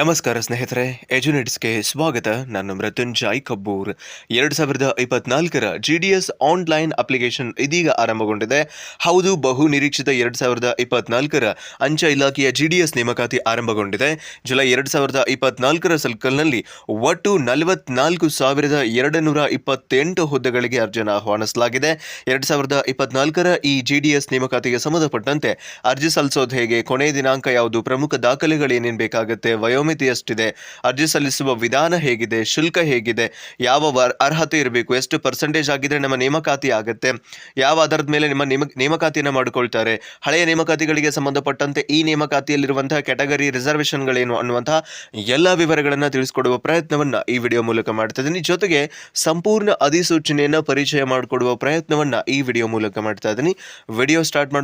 ನಮಸ್ಕಾರ ಸ್ನೇಹಿತರೆ, ಎಜುನೆಟ್ಸ್ಗೆ ಸ್ವಾಗತ. ನಾನು ಮೃತ್ಯುಂಜಯ್ ಕಬ್ಬೂರ್. 2024ರ GDS ಆನ್ಲೈನ್ ಅಪ್ಲಿಕೇಶನ್ ಇದೀಗ ಆರಂಭಗೊಂಡಿದೆ. ಹೌದು, ಬಹು ನಿರೀಕ್ಷಿತ 2024ರ ಅಂಚೆ ಇಲಾಖೆಯ GDS ನೇಮಕಾತಿ ಆರಂಭಗೊಂಡಿದೆ. ಜುಲೈ 2024ರ ಸೈಕಲ್ನಲ್ಲಿ ಒಟ್ಟು 44,228 ಹುದ್ದೆಗಳಿಗೆ ಅರ್ಜಿಯನ್ನು ಆಹ್ವಾನಿಸಲಾಗಿದೆ. 2024ರ ಈ GDS ನೇಮಕಾತಿಗೆ ಸಂಬಂಧಪಟ್ಟಂತೆ ಅರ್ಜಿ ಸಲ್ಲಿಸೋದು ಹೇಗೆ, ಕೊನೆಯ ದಿನಾಂಕ ಯಾವುದು, ಪ್ರಮುಖ ದಾಖಲೆಗಳು ಏನೇನು ಬೇಕಾಗುತ್ತೆ, ವಯೋಮಿತಿ ಎಷ್ಟಿದೆ, ಅರ್ಜಿ ಸಲ್ಲಿಸುವ ವಿಧಾನ ಹೇಗಿದೆ, ಶುಲ್ಕ ಹೇಗಿದೆ, ಯಾವ ಅರ್ಹತೆ ಇರಬೇಕು, ಎಷ್ಟು ಪರ್ಸೆಂಟೇಜ್ ಆಗಿದ್ರೆ ನಮ್ಮ ನೇಮಕಾತಿ ಆಗುತ್ತೆ, ಯಾವ ಆಧಾರದ ಮೇಲೆ ನಿಮ್ಮ ನೇಮಕಾತಿಯನ್ನು ಮಾಡಿಕೊಳ್ತಾರೆ, ಹಳೆಯ ನೇಮಕಾತಿಗಳಿಗೆ ಸಂಬಂಧಪಟ್ಟಂತೆ ಈ ನೇಮಕಾತಿಯಲ್ಲಿರುವಂತಹ ಕ್ಯಾಟಗರಿ ರಿಸರ್ವೇಷನ್ಗಳೇನು ಅನ್ನುವಂತಹ ಎಲ್ಲ ವಿವರಗಳನ್ನು ತಿಳಿಸಿಕೊಡುವ ಪ್ರಯತ್ನವನ್ನ ಈ ವಿಡಿಯೋ ಮೂಲಕ ಮಾಡ್ತಾ ಇದ್ದೀನಿ. ಜೊತೆಗೆ ಸಂಪೂರ್ಣ ಅಧಿಸೂಚನೆಯನ್ನು ಪರಿಚಯ ಮಾಡಿಕೊಡುವ ಪ್ರಯತ್ನವನ್ನ ಈ ವಿಡಿಯೋ ಮೂಲಕ ಮಾಡ್ತಾ ಇದ್ದೀನಿ. ವಿಡಿಯೋ ಸ್ಟಾರ್ಟ್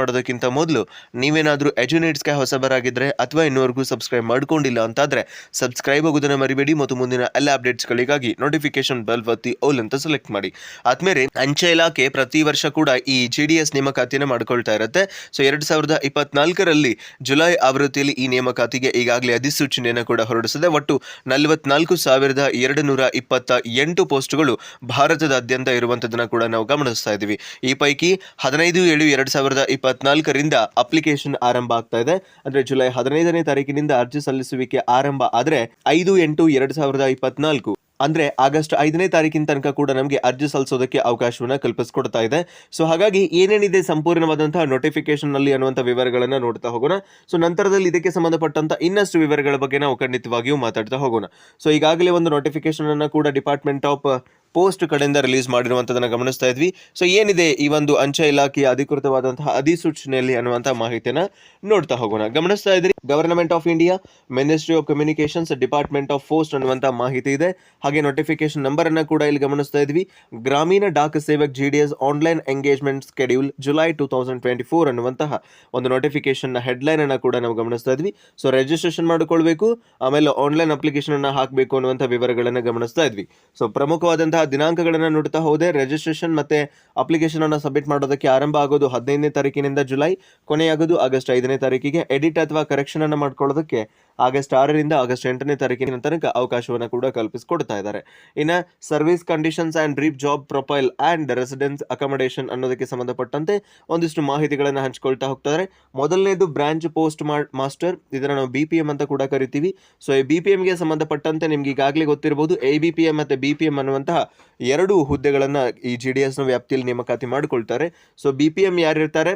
ಮಾಡೋದಕ್ಕಿಂತ ಮೊದಲು ನೀವೇನಾದರೂ ಎಜುನೇಟ್ಸ್ಗೆ ಹೊಸಬರಾಗಿದ್ದರೆ ಅಥವಾ ಇನ್ನೂವರೆಗೂ ಸಬ್ಸ್ಕ್ರೈಬ್ ಮಾಡ್ಕೊಂಡಿಲ್ಲ ಅಂತಾದ್ರೆ ಸಬ್ಸ್ಕ್ರೈಬ್ ಆಗೋದನ್ನ ಮರಿಬೇಡಿ ಮತ್ತು ಮುಂದಿನ ಎಲ್ಲ ಅಪ್ಡೇಟ್ಸ್ಗಳಿಗಾಗಿ ನೋಟಿಫಿಕೇಶನ್ ಬೆಲ್ ಒತ್ತಿ ಆಲ್ ಅಂತ ಸೆಲೆಕ್ಟ್ ಮಾಡಿ. ಆದ್ಮೇಲೆ ಅಂಚೆ ಇಲಾಖೆ ಪ್ರತಿ ವರ್ಷ ಕೂಡ ಈ GDS ನೇಮಕಾತಿಯನ್ನು ಮಾಡ್ಕೊಳ್ತಾ ಇರುತ್ತೆ. ಸೊ 2024ರಲ್ಲಿ ಜುಲೈ ಆವೃತ್ತಿಯಲ್ಲಿ ಈ ನೇಮಕಾತಿಗೆ ಈಗಾಗಲೇ ಅಧಿಸೂಚನೆಯನ್ನು ಕೂಡ ಹೊರಡಿಸಿದೆ. ಒಟ್ಟು 44,228 ಪೋಸ್ಟ್ಗಳು ಭಾರತದಾದ್ಯಂತ ಇರುವಂತದನ್ನ ಕೂಡ ನಾವು ಗಮನಿಸ್ತಾ ಇದ್ದೀವಿ. ಈ ಪೈಕಿ 15/7/2024ರಿಂದ ಅಪ್ಲಿಕೇಶನ್ ಆರಂಭ ಆಗ್ತಾ ಇದೆ. ಅಂದ್ರೆ ಜುಲೈ 15ನೇ ತಾರೀಕಿನಿಂದ ಅರ್ಜಿ ಸಲ್ಲಿಸುವಿಕೆ ಆರಂಭ ಆದ್ರೆ 5/8/2024 ಅಂದ್ರೆ ಆಗಸ್ಟ್ 5ನೇ ತಾರೀಕಿನ ತನಕ ಕೂಡ ನಮಗೆ ಅರ್ಜಿ ಸಲ್ಲಿಸೋದಕ್ಕೆ ಅವಕಾಶವನ್ನ ಕಲ್ಪಿಸಿಕೊಡ್ತಾ ಇದೆ. ಸೊ ಹಾಗಾಗಿ ಏನೇನಿದೆ ಸಂಪೂರ್ಣವಾದಂತಹ ನೋಟಿಫಿಕೇಶನ್ ನಲ್ಲಿ ಅನ್ನುವಂಥ ವಿವರಗಳನ್ನ ನೋಡ್ತಾ ಹೋಗೋಣ. ಸೊ ನಂತರದಲ್ಲಿ ಇದಕ್ಕೆ ಸಂಬಂಧಪಟ್ಟಂತ ಇನ್ನಷ್ಟು ವಿವರಗಳ ಬಗ್ಗೆ ನಾವು ಖಂಡಿತವಾಗಿಯೂ ಮಾತಾಡ್ತಾ ಹೋಗೋಣ. ಸೊ ಈಗಾಗಲೇ ಒಂದು ನೋಟಿಫಿಕೇಶನ್ ಅನ್ನ ಕೂಡ ಡಿಪಾರ್ಟ್ಮೆಂಟ್ ಆಫ್ ಪೋಸ್ಟ್ ಕಡೆಯಿಂದ ರಿಲೀಸ್ ಮಾಡಿರುವಂತದನ್ನ ಗಮನಿಸ್ತಾ ಇದ್ವಿ. ಸೊ ಏನಿದೆ ಈ ಒಂದು ಅಂಚೆ ಇಲಾಖೆಯ ಅಧಿಕೃತವಾದಂತಹ ಅಧಿಸೂಚನೆಯಲ್ಲಿ ಅನ್ನುವಂತಹ ಮಾಹಿತಿಯನ್ನ ನೋಡ್ತಾ ಹೋಗೋಣ. ಗಮನಿಸ್ತಾ ಇದ್ರಿ, government of India, ministry of communications, department of post ಅನ್ನುವಂತಹ ಮಾಹಿತಿ ಇದೆ. ಹಾಗೆ ನೋಟಿಫಿಕೇಶನ್ ನಂಬರ್ ಅನ್ನ ಕೂಡ ಇಲ್ಲಿ ಗಮನಿಸ್ತಾ ಇದ್ವಿ. Gramin Dak Sevak GDS online engagement schedule July 2024 ಅನ್ನುವಂತಹ ಒಂದು ನೋಟಿಫಿಕೇಶನ್ ನ ಹೆಡ್ಲೈನ್ ಅನ್ನ ಕೂಡ ನಾವು ಗಮನಿಸ್ತಾ ಇದ್ವಿ. ಸೊ ರಿಜಿಸ್ಟ್ರೇಷನ್ ಮಾಡಿಕೊಳ್ಬೇಕು, ಆಮೇಲೆ ಆನ್ಲೈನ್ ಅಪ್ಲಿಕೇಶನ್ ಅನ್ನ ಹಾಕಬೇಕು ಅನ್ನುವಂತಹ ವಿವರಗಳನ್ನ ಗಮನಿಸ್ತಾ ಇದ್ವಿ. ಸೊ ಪ್ರಮುಖವಾದಂತಹ ದಿನಾಂಕಗಳನ್ನು ನೋಡ್ತಾ ಹೋದೆ. ರಿಜಿಸ್ಟ್ರೇಷನ್ ಮತ್ತೆ ಅಪ್ಲಿಕೇಶನ್ ಅನ್ನು ಸಬ್ಮಿಟ್ ಮಾಡೋದಕ್ಕೆ ಆರಂಭ ಆಗೋದು 15ನೇ ತಾರೀಕಿನಿಂದ ಜುಲೈ, ಕೊನೆಯಾಗೋದು ಆಗಸ್ಟ್ 5ನೇ ತಾರೀಕಿಗೆ. ಎಡಿಟ್ ಅಥವಾ ಕರೆಕ್ಷನ್ ಅನ್ನು ಮಾಡ್ಕೊಳ್ಳೋದಕ್ಕೆ ಆಗಸ್ಟ್ 6ರಿಂದ ಆಗಸ್ಟ್ 8ನೇ ತಾರೀಕಿನ ತನಕ ಅವಕಾಶವನ್ನು ಕೂಡ ಕಲ್ಪಿಸಿಕೊಡ್ತಾ ಇದ್ದಾರೆ. ಇನ್ನು service conditions and brief job profile and residence accommodation ಅನ್ನೋದಕ್ಕೆ ಸಂಬಂಧಪಟ್ಟಂತೆ ಒಂದಿಷ್ಟು ಮಾಹಿತಿಗಳನ್ನು ಹಂಚ್ಕೊಳ್ತಾ ಹೋಗ್ತಾರೆ. ಮೊದಲನೇದು ಬ್ರಾಂಚ್ ಪೋಸ್ಟ್ ಮಾಸ್ಟರ್, ಇದನ್ನು ನಾವು BPM ಅಂತ ಕೂಡ ಕರಿತೀವಿ. ಸೊ ಈ BPMಗೆ ಸಂಬಂಧಪಟ್ಟಂತೆ ನಿಮ್ಗೆ ಈಗಾಗಲೇ ಗೊತ್ತಿರಬಹುದು, ABPM ಮತ್ತೆ BPM ಅನ್ನುವಂತಹ ಎರಡು ಹುದ್ದೆಗಳನ್ನ ಈ GDS ನ ವ್ಯಾಪ್ತಿಯಲ್ಲಿ ನೇಮಕಾತಿ ಮಾಡಿಕೊಳ್ತಾರೆ. ಸೊ BPM ಯಾರಿರ್ತಾರೆ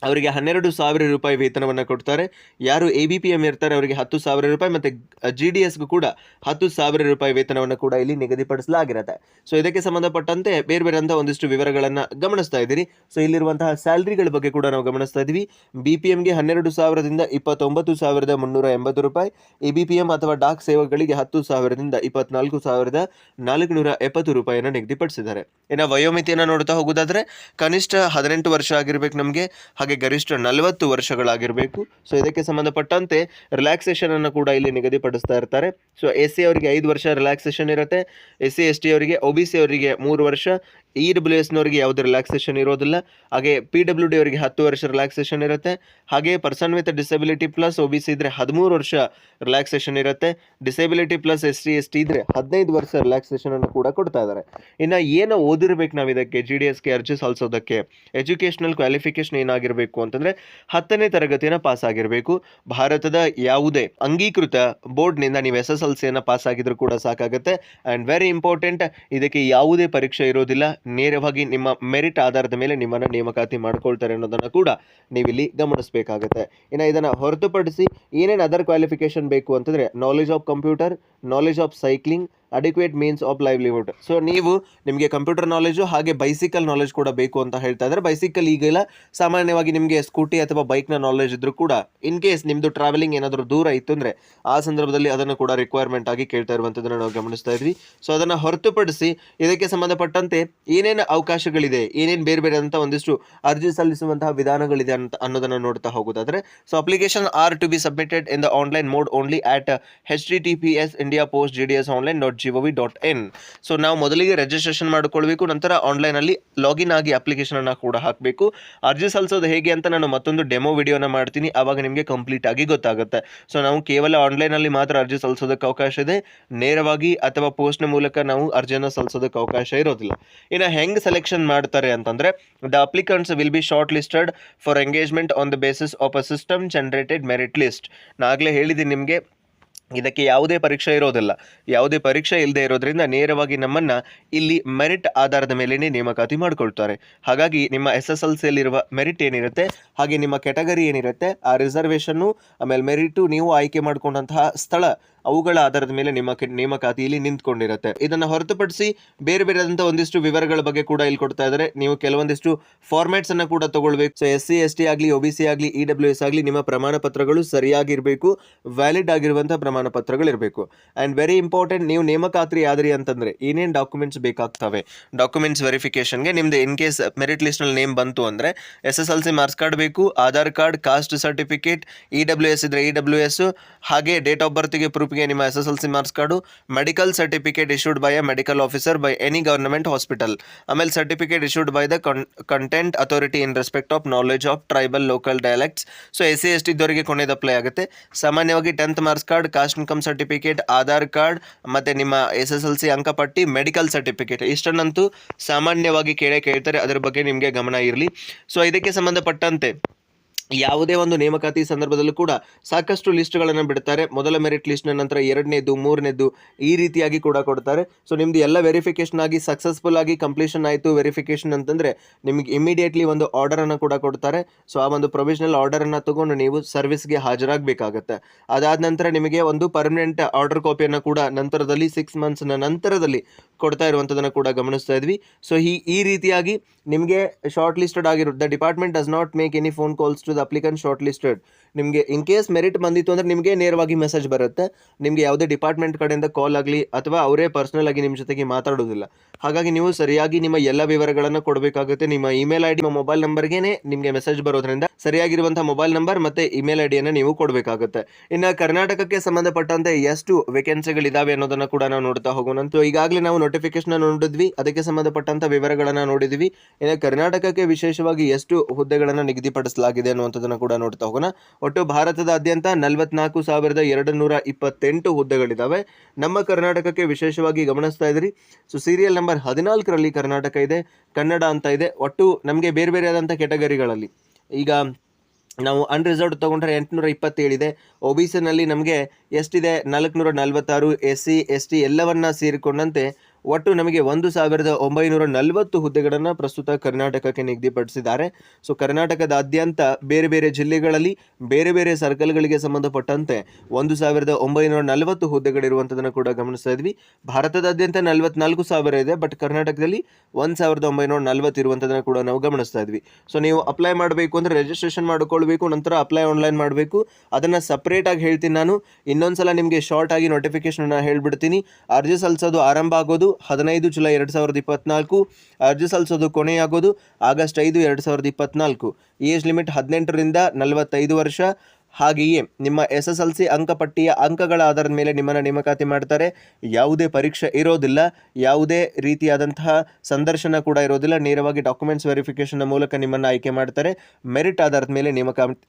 ಅವರಿಗೆ 12,000 ರೂಪಾಯಿ ವೇತನವನ್ನು ಕೊಡ್ತಾರೆ. ಯಾರು ABPM ಇರ್ತಾರೆ ಅವರಿಗೆ 10,000 ರೂಪಾಯಿ ಮತ್ತು GDSಗೂ ಕೂಡ 10,000 ರೂಪಾಯಿ ವೇತನವನ್ನು ಕೂಡ ಇಲ್ಲಿ ನಿಗದಿಪಡಿಸಲಾಗಿರುತ್ತೆ. ಸೊ ಇದಕ್ಕೆ ಸಂಬಂಧಪಟ್ಟಂತೆ ಬೇರೆ ಬೇರೆ ಅಂತ ಒಂದಿಷ್ಟು ವಿವರಗಳನ್ನು ಗಮನಿಸ್ತಾ ಇದ್ದೀರಿ. ಸೊ ಇಲ್ಲಿರುವಂತಹ ಸ್ಯಾಲ್ರಿಗಳ ಬಗ್ಗೆ ಕೂಡ ನಾವು ಗಮನಿಸ್ತಾ ಇದ್ದೀವಿ. BPMಗೆ 12,000ದಿಂದ 29,380 ರೂಪಾಯಿ, ABPM ಅಥವಾ ಡಾಕ್ ಸೇವೆಗಳಿಗೆ 10,000ದಿಂದ 24,470 ರೂಪಾಯಿಯನ್ನು ನಿಗದಿಪಡಿಸಿದ್ದಾರೆ. ಇನ್ನು ವಯೋಮಿತಿಯನ್ನು ನೋಡ್ತಾ ಹೋಗೋದಾದ್ರೆ ಕನಿಷ್ಠ 18 ವರ್ಷ ಆಗಿರ್ಬೇಕು ನಮಗೆ, ಹಾಗೆ ಗರಿಷ್ಠ 40 ವರ್ಷಗಳಾಗಿರಬೇಕು. ಸೊ ಇದಕ್ಕೆ ಸಂಬಂಧಪಟ್ಟಂತೆ ರಿಲ್ಯಾಕ್ಸೇಷನ್ ಅನ್ನು ಕೂಡ ಇಲ್ಲಿ ನಿಗದಿಪಡಿಸ್ತಾ ಇರ್ತಾರೆ. ಸೊ SC ಅವರಿಗೆ 5 ವರ್ಷ ರಿಲ್ಯಾಕ್ಸೇಷನ್ ಇರುತ್ತೆ, SC ST ಅವರಿಗೆ, OBC ಅವರಿಗೆ 3 ವರ್ಷ, EWS ನವರಿಗೆ ಯಾವುದೇ ರಿಲ್ಯಾಕ್ಸೇಷನ್ ಇರೋದಿಲ್ಲ. ಹಾಗೆ PWD ಅವರಿಗೆ 10 ವರ್ಷ ರಿಲ್ಯಾಕ್ಸೇಷನ್ ಇರುತ್ತೆ. ಹಾಗೆ person with disability plus OBC ಇದ್ರೆ 13 ವರ್ಷ ರಿಲ್ಯಾಕ್ಸೇಷನ್ ಇರುತ್ತೆ. ಡಿಸಬಿಲಿಟಿ ಪ್ಲಸ್ SC ST ಇದ್ರೆ 15 ವರ್ಷ ರಿಲ್ಯಾಕ್ಸೇಷನ್ ಅನ್ನು ಕೂಡ ಕೊಡ್ತಾ ಇದ್ದಾರೆ. ಇನ್ನು ಏನು ಓದಿರ್ಬೇಕು ನಾವು ಇದಕ್ಕೆ GDSಗೆ ಅರ್ಜಿ ಸಲ್ಲಿಸೋದಕ್ಕೆ, ಎಜುಕೇಷನಲ್ ಕ್ವಾಲಿಫಿಕೇಶನ್ ಏನಾಗಿರಬೇಕು ಅಂತಂದ್ರೆ 10ನೇ ತರಗತಿಯನ್ನು ಪಾಸ್ ಆಗಿರಬೇಕು. ಭಾರತದ ಯಾವುದೇ ಅಂಗೀಕೃತ ಬೋರ್ಡ್ನಿಂದ ನೀವು SSLCಯನ್ನು ಪಾಸ್ ಆಗಿದ್ರು ಕೂಡ ಸಾಕಾಗುತ್ತೆ. ಅಂಡ್ ವೆರಿ ಇಂಪಾರ್ಟೆಂಟ್, ಇದಕ್ಕೆ ಯಾವುದೇ ಪರೀಕ್ಷೆ ಇರೋದಿಲ್ಲ, ನೇರವಾಗಿ ನಿಮ್ಮ ಮೆರಿಟ್ ಆಧಾರದ ಮೇಲೆ ನಿಮ್ಮನ್ನು ನೇಮಕಾತಿ ಮಾಡ್ಕೊಳ್ತಾರೆ ಅನ್ನೋದನ್ನು ಕೂಡ ನೀವಿಲ್ಲಿ ಗಮನಿಸಬೇಕಾಗುತ್ತೆ. ಇನ್ನು ಇದನ್ನು ಹೊರತುಪಡಿಸಿ ಏನೇನು ಅದರ್ ಕ್ವಾಲಿಫಿಕೇಶನ್ ಬೇಕು ಅಂತಂದರೆ knowledge of computer, knowledge of cycling, adequate means of livelihood. So ನಿಮಗೆ ಕಂಪ್ಯೂಟರ್ ನಾಲೆಜು ಹಾಗೆ ಬೈಸಿಕಲ್ ನಾಲೆಜ್ ಕೂಡ ಬೇಕು ಅಂತ ಹೇಳ್ತಾ ಇದ್ದಾರೆ. ಬೈಸಿಕಲ್ ಈಗೆಲ್ಲ ಸಾಮಾನ್ಯವಾಗಿ ನಿಮಗೆ ಸ್ಕೂಟಿ ಅಥವಾ ಬೈಕ್ನ ನಾಲೆಜ್ ಇದ್ರೂ ಕೂಡ ಇನ್ ಕೇಸ್ ನಿಮ್ಮದು ಟ್ರಾವೆಲಿಂಗ್ ಏನಾದರೂ ದೂರ ಇತ್ತು ಅಂದರೆ ಆ ಸಂದರ್ಭದಲ್ಲಿ ಅದನ್ನು ಕೂಡ ರಿಕ್ವೈರ್ಮೆಂಟ್ ಆಗಿ ಕೇಳ್ತಾ ಇರುವಂಥದ್ದನ್ನು ನಾವು ಗಮನಿಸ್ತಾ ಇದ್ವಿ. ಸೊ ಅದನ್ನು ಹೊರತುಪಡಿಸಿ ಇದಕ್ಕೆ ಸಂಬಂಧಪಟ್ಟಂತೆ ಏನೇನು ಅವಕಾಶಗಳಿದೆ, ಏನೇನು ಬೇರೆ ಬೇರೆ ಅಂತ ಒಂದಿಷ್ಟು ಅರ್ಜಿ ಸಲ್ಲಿಸುವಂತಹ ವಿಧಾನಗಳಿದೆ ಅಂತ ಅನ್ನೋದನ್ನು ನೋಡ್ತಾ ಹೋಗೋದಾದ್ರೆ, so application are to be submitted in the online mode only at https India Post GDS online .gov.in. So ನಾವು ಮೊದಲಿಗೆ ರಿಜಿಸ್ಟ್ರೇಷನ್ ಮಾಡಿಕೊಳ್ಬೇಕು, ನಂತರ ಆನ್ಲೈನಲ್ಲಿ ಲಾಗಿನ್ ಆಗಿ ಅಪ್ಲಿಕೇಶನನ್ನು ಕೂಡ ಹಾಕಬೇಕು. ಅರ್ಜಿ ಸಲ್ಲಿಸೋದು ಹೇಗೆ ಅಂತ ನಾನು ಮತ್ತೊಂದು ಡೆಮೋ ವಿಡಿಯೋನ ಮಾಡ್ತೀನಿ, ಆವಾಗ ನಿಮಗೆ ಕಂಪ್ಲೀಟ್ ಆಗಿ ಗೊತ್ತಾಗುತ್ತೆ. ಸೊ ನಾವು ಕೇವಲ ಆನ್ಲೈನಲ್ಲಿ ಮಾತ್ರ ಅರ್ಜಿ ಸಲ್ಲಿಸೋದಕ್ಕೆ ಅವಕಾಶ ಇದೆ, ನೇರವಾಗಿ ಅಥವಾ ಪೋಸ್ಟ್ನ ಮೂಲಕ ನಾವು ಅರ್ಜಿಯನ್ನು ಸಲ್ಲಿಸೋದಕ್ಕೆ ಅವಕಾಶ ಇರೋದಿಲ್ಲ. ಇನ್ನು ಹೆಂಗೆ ಸೆಲೆಕ್ಷನ್ ಮಾಡ್ತಾರೆ ಅಂತಂದರೆ, the applicants will be short listed for engagement on the basis of a system generated merit list. ನಾಗಲೇ ಹೇಳಿದ್ದೀನಿ ನಿಮಗೆ, ಇದಕ್ಕೆ ಯಾವುದೇ ಪರೀಕ್ಷೆ ಇರೋದಿಲ್ಲ. ಯಾವುದೇ ಪರೀಕ್ಷೆ ಇಲ್ಲದೆ ಇರೋದ್ರಿಂದ ನೇರವಾಗಿ ನಮ್ಮನ್ನು ಇಲ್ಲಿ ಮೆರಿಟ್ ಆಧಾರದ ಮೇಲೇ ನೇಮಕಾತಿ ಮಾಡಿಕೊಳ್ತಾರೆ. ಹಾಗಾಗಿ ನಿಮ್ಮ SSLCಯಲ್ಲಿರುವ ಮೆರಿಟ್ ಏನಿರುತ್ತೆ, ಹಾಗೆ ನಿಮ್ಮ ಕ್ಯಾಟಗರಿ ಏನಿರುತ್ತೆ, ಆ ರಿಸರ್ವೇಷನ್ನು, ಆಮೇಲೆ ಮೆರಿಟು, ನೀವು ಆಯ್ಕೆ ಮಾಡಿಕೊಂಡಂತಹ ಸ್ಥಳ, ಅವುಗಳ ಆಧಾರದ ಮೇಲೆ ನಿಮ್ಮ ನೇಮಕಾತಿಯಲ್ಲಿ ನಿಂತ್ಕೊಂಡಿರುತ್ತೆ. ಇದನ್ನು ಹೊರತುಪಡಿಸಿ ಬೇರೆ ಬೇರೆದಂಥ ಒಂದಿಷ್ಟು ವಿವರಗಳ ಬಗ್ಗೆ ಕೂಡ ಇಲ್ಲಿ ಕೊಡ್ತಾ ಇದ್ದಾರೆ. ನೀವು ಕೆಲವೊಂದಿಷ್ಟು ಫಾರ್ಮ್ಯಾಟ್ಸ್ ಅನ್ನು ಕೂಡ ತಗೊಳ್ಬೇಕು. ಸೊ SC ST ಆಗಲಿ, OBC ಆಗಲಿ, EWS ಆಗಲಿ, ನಿಮ್ಮ ಪ್ರಮಾಣ ಪತ್ರಗಳು ಸರಿಯಾಗಿರಬೇಕು, ವ್ಯಾಲಿಡ್ ಆಗಿರುವಂಥ ಪ್ರಮಾಣ ಪತ್ರಗಳಿರಬೇಕು. ಆ್ಯಂಡ್ ವೆರಿ ಇಂಪಾರ್ಟೆಂಟ್, ನೀವು ನೇಮಕಾತಿ ಆದ್ರಿ ಅಂತಂದರೆ ಏನೇನು ಡಾಕ್ಯುಮೆಂಟ್ಸ್ ಬೇಕಾಗ್ತವೆ. ಡಾಕ್ಯುಮೆಂಟ್ಸ್ ವೆರಿಫಿಕೇಷನ್ಗೆ ನಿಮ್ದು ಇನ್ ಕೇಸ್ ಮೆರಿಟ್ ಲಿಸ್ಟ್ನಲ್ಲಿ ನೇಮ್ ಬಂತು ಅಂದರೆ SSLC ಮಾರ್ಕ್ಸ್ ಕಾರ್ಡ್ ಬೇಕು, Aadhaar card, caste certificate, EWS ಇದ್ದರೆ EWS, ಹಾಗೆ ಡೇಟ್ ಆಫ್ ಬರ್ತ್ಗೆ ಪ್ರೂಫ್ಗೆ ನಿಮ್ಮ SSLC marks card, medical certificate issued by a medical officer by any government hospital, ಆಮೇಲೆ certificate issued by the content authority in respect of knowledge of tribal local dialects. So SC ST ಇದ್ದವರಿಗೆ ಕೊನೆಯದು apply ಆಗುತ್ತೆ. ಸಾಮಾನ್ಯವಾಗಿ 10th marks card, caste income certificate, Aadhaar card, ಮತ್ತು ನಿಮ್ಮ SSLC ಅಂಕಪಟ್ಟಿ, medical certificate, ಇಷ್ಟನ್ನಂತೂ ಸಾಮಾನ್ಯವಾಗಿ ಕೇಳ್ತಾರೆ. ಅದರ ಬಗ್ಗೆ ನಿಮಗೆ ಗಮನ ಇರಲಿ. ಸೊ ಇದಕ್ಕೆ ಸಂಬಂಧಪಟ್ಟಂತೆ ಯಾವುದೇ ಒಂದು ನೇಮಕಾತಿ ಸಂದರ್ಭದಲ್ಲೂ ಕೂಡ ಸಾಕಷ್ಟು ಲಿಸ್ಟ್ಗಳನ್ನು ಬಿಡ್ತಾರೆ. ಮೊದಲ ಮೆರಿಟ್ ಲಿಸ್ಟ್ನ ನಂತರ 2ನೇದು, 3ನೇದು, ಈ ರೀತಿಯಾಗಿ ಕೂಡ ಕೊಡ್ತಾರೆ. ಸೊ ನಿಮ್ಮದು ಎಲ್ಲ ವೆರಿಫಿಕೇಷನ್ ಆಗಿ ಸಕ್ಸಸ್ಫುಲ್ ಆಗಿ ಕಂಪ್ಲೀಷನ್ ಆಯಿತು. ವೆರಿಫಿಕೇಷನ್ ಅಂತಂದರೆ ನಿಮಗೆ ಇಮಿಡಿಯೇಟ್ಲಿ ಒಂದು ಆರ್ಡರನ್ನು ಕೂಡ ಕೊಡ್ತಾರೆ. ಸೊ ಆ ಒಂದು ಪ್ರೊವಿಷನಲ್ ಆರ್ಡರನ್ನು ತಗೊಂಡು ನೀವು ಸರ್ವಿಸ್ಗೆ ಹಾಜರಾಗಬೇಕಾಗತ್ತೆ. ಅದಾದ ನಂತರ ನಿಮಗೆ ಒಂದು ಪರ್ಮನೆಂಟ್ ಆರ್ಡರ್ ಕಾಪಿಯನ್ನು ಕೂಡ ನಂತರದಲ್ಲಿ 6 ಮಂತ್ಸ್ನ ನಂತರದಲ್ಲಿ ಕೊಡ್ತಾ ಇರುವಂಥದ್ದನ್ನು ಕೂಡ ಗಮನಿಸ್ತಾ ಇದ್ವಿ. ಸೊ ಈ ರೀತಿಯಾಗಿ ನಿಮಗೆ ಶಾರ್ಟ್ ಲಿಸ್ಟೆಡ್ ಆಗಿರುತ್ತೆ. The department does not make any phone calls to the applicant short listed. ನಿಮಗೆ ಇನ್ ಕೇಸ್ ಮೆರಿಟ್ ಬಂದಿತ್ತು ಅಂದರೆ ನಿಮಗೆ ನೇರವಾಗಿ ಮೆಸೇಜ್ ಬರುತ್ತೆ. ನಿಮಗೆ ಯಾವುದೇ ಡಿಪಾರ್ಟ್ಮೆಂಟ್ ಕಡೆಯಿಂದ ಕಾಲ್ ಆಗಲಿ ಅಥವಾ ಅವರೇ ಪರ್ಸನಲ್ ಆಗಿ ನಿಮ್ಮ ಜೊತೆಗೆ ಮಾತಾಡೋದಿಲ್ಲ. ಹಾಗಾಗಿ ನೀವು ಸರಿಯಾಗಿ ನಿಮ್ಮ ಎಲ್ಲ ವಿವರಗಳನ್ನು ಕೊಡಬೇಕಾಗುತ್ತೆ. ನಿಮ್ಮ ಇಮೇಲ್ ID, ನಿಮ್ಮ ಮೊಬೈಲ್ ನಂಬರ್ಗೆ ನಿಮಗೆ ಮೆಸೇಜ್ ಬರೋದ್ರಿಂದ ಸರಿಯಾಗಿರುವಂಥ ಮೊಬೈಲ್ ನಂಬರ್ ಮತ್ತು ಇಮೇಲ್ IDಯನ್ನು ನೀವು ಕೊಡಬೇಕಾಗುತ್ತೆ. ಇನ್ನು ಕರ್ನಾಟಕಕ್ಕೆ ಸಂಬಂಧಪಟ್ಟಂತೆ ಎಷ್ಟು ವೇಕೆನ್ಸಿಗಳಿದ್ದಾವೆ ಅನ್ನೋದನ್ನು ಕೂಡ ನಾವು ನೋಡ್ತಾ ಹೋಗೋಣ. ಈಗಾಗಲೇ ನಾವು ನೋಟಿಫಿಕೇಶನ್ ನೋಡಿದ್ವಿ, ಅದಕ್ಕೆ ಸಂಬಂಧಪಟ್ಟಂಥ ವಿವರಗಳನ್ನು ನೋಡಿದ್ವಿ. ಇನ್ನು ಕರ್ನಾಟಕಕ್ಕೆ ವಿಶೇಷವಾಗಿ ಎಷ್ಟು ಹುದ್ದೆಗಳನ್ನು ನಿಗದಿಪಡಿಸಲಾಗಿದೆ ಅನ್ನುವಂಥದ್ದನ್ನು ಕೂಡ ನೋಡ್ತಾ ಹೋಗೋಣ. ಒಟ್ಟು ಭಾರತದಾದ್ಯಂತ 44,228 ಹುದ್ದೆಗಳಿದ್ದಾವೆ. ನಮ್ಮ ಕರ್ನಾಟಕಕ್ಕೆ ವಿಶೇಷವಾಗಿ ಗಮನಿಸ್ತಾ ಇದ್ರಿ. ಸೊ ಸೀರಿಯಲ್ ನಂಬರ್ 14ರಲ್ಲಿ ಕರ್ನಾಟಕ ಇದೆ, ಕನ್ನಡ ಅಂತ ಇದೆ. ಒಟ್ಟು ನಮಗೆ ಬೇರೆ ಬೇರೆ ಆದಂಥ ಕೆಟಗರಿಗಳಲ್ಲಿ ಈಗ ನಾವು ಅನ್ರಿಸರ್ವ್ಡ್ ತೊಗೊಂಡ್ರೆ 827 ಇದೆ. OBCನಲ್ಲಿ ನಮಗೆ ಎಷ್ಟಿದೆ? 446. SC ST ಎಲ್ಲವನ್ನ ಸೇರಿಕೊಂಡಂತೆ ಒಟ್ಟು ನಮಗೆ 1,940 ಹುದ್ದೆಗಳನ್ನು ಪ್ರಸ್ತುತ ಕರ್ನಾಟಕಕ್ಕೆ ನಿಗದಿಪಡಿಸಿದ್ದಾರೆ. ಸೊ ಕರ್ನಾಟಕದಾದ್ಯಂತ ಬೇರೆ ಬೇರೆ ಜಿಲ್ಲೆಗಳಲ್ಲಿ ಬೇರೆ ಬೇರೆ ಸರ್ಕಲ್ಗಳಿಗೆ ಸಂಬಂಧಪಟ್ಟಂತೆ 1,940 ಹುದ್ದೆಗಳಿರುವಂಥದ್ದನ್ನು ಕೂಡ ಗಮನಿಸ್ತಾ ಇದ್ವಿ. ಭಾರತದಾದ್ಯಂತ 44,000 ಇದೆ, ಬಟ್ ಕರ್ನಾಟಕದಲ್ಲಿ 1,940 ಇರುವಂಥದ್ದನ್ನು ಕೂಡ ನಾವು ಗಮನಿಸ್ತಾ ಇದ್ವಿ. ಸೊ ನೀವು ಅಪ್ಲೈ ಮಾಡಬೇಕು ಅಂದರೆ ರಿಜಿಸ್ಟ್ರೇಷನ್ ಮಾಡಿಕೊಳ್ಬೇಕು, ನಂತರ ಅಪ್ಲೈ ಆನ್ಲೈನ್ ಮಾಡಬೇಕು. ಅದನ್ನು ಸಪ್ರೇಟಾಗಿ ಹೇಳ್ತೀನಿ ನಾನು. ಇನ್ನೊಂದ್ಸಲ ನಿಮಗೆ ಶಾರ್ಟ್ ಆಗಿ ನೋಟಿಫಿಕೇಶನ್ ಹೇಳ್ಬಿಡ್ತೀನಿ. ಅರ್ಜಿ ಸಲ್ಲಿಸೋದು ಆರಂಭ ಆಗೋದು 15 ಜುಲೈ 2024. ಅರ್ಜಿ ಸಲ್ಲಿಸೋದು ಕೊನೆಯಾಗೋದು ಆಗಸ್ಟ್ 5, 2024. ಏಜ್ ಲಿಮಿಟ್ 18ರಿಂದ 45 ವರ್ಷ. ಹಾಗೆಯೇ ನಿಮ್ಮ SSLC ಅಂಕಪಟ್ಟಿಯ ಅಂಕಗಳ ಆಧಾರದ ಮೇಲೆ ನಿಮ್ಮನ್ನು ನೇಮಕಾತಿ ಮಾಡ್ತಾರೆ. ಯಾವುದೇ ಪರೀಕ್ಷೆ ಇರೋದಿಲ್ಲ, ಯಾವುದೇ ರೀತಿಯಾದಂತಹ ಸಂದರ್ಶನ ಕೂಡ ಇರೋದಿಲ್ಲ. ನೇರವಾಗಿ ಡಾಕ್ಯುಮೆಂಟ್ಸ್ ವೆರಿಫಿಕೇಷನ್ ಮೂಲಕ ನಿಮ್ಮನ್ನು ಆಯ್ಕೆ ಮಾಡ್ತಾರೆ. ಮೆರಿಟ್ ಆಧಾರದ ಮೇಲೆ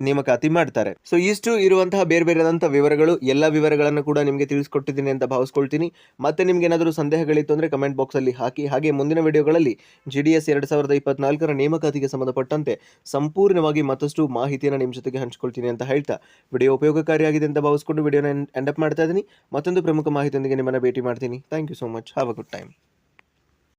ನೇಮಕಾತಿ ಮಾಡ್ತಾರೆ. ಸೊ ಇಷ್ಟು ಇರುವಂತಹ ಬೇರೆ ಬೇರೆದಂಥ ವಿವರಗಳು, ಎಲ್ಲ ವಿವರಗಳನ್ನು ಕೂಡ ನಿಮಗೆ ತಿಳಿಸ್ಕೊಟ್ಟಿದ್ದೀನಿ ಅಂತ ಭಾವಿಸ್ಕೊಳ್ತೀನಿ. ಮತ್ತೆ ನಿಮ್ಗೆ ಏನಾದರೂ ಸಂದೇಹಗಳಿತ್ತು ಅಂದರೆ ಕಮೆಂಟ್ ಬಾಕ್ಸಲ್ಲಿ ಹಾಕಿ. ಹಾಗೆ ಮುಂದಿನ ವಿಡಿಯೋಗಳಲ್ಲಿ GDS 2024ರ ನೇಮಕಾತಿಗೆ ಸಂಬಂಧಪಟ್ಟಂತೆ ಸಂಪೂರ್ಣವಾಗಿ ಮತ್ತಷ್ಟು ಮಾಹಿತಿಯನ್ನು ನಿಮ್ಮ ಜೊತೆಗೆ ಹಂಚ್ಕೊಳ್ತೀನಿ ಅಂತ ಹೇಳ್ತಾ ವಿಡಿಯೋ ಉಪಯೋಗಕಾರಿಯಾಗಿದೆ ಅಂತ ಭಾವಿಸ್ಕೊಂಡು ವಿಡಿಯೋನ ಎಂಡ್ ಅಪ್ ಮಾಡ್ತಾ ಇದ್ದೀನಿ. ಮತ್ತೊಂದು ಪ್ರಮುಖ ಮಾಹಿತಿಯೊಂದಿಗೆ ನಿಮ್ಮನ್ನು ಭೇಟಿ ಮಾಡ್ತೀನಿ. Thank you so much. Have a good time.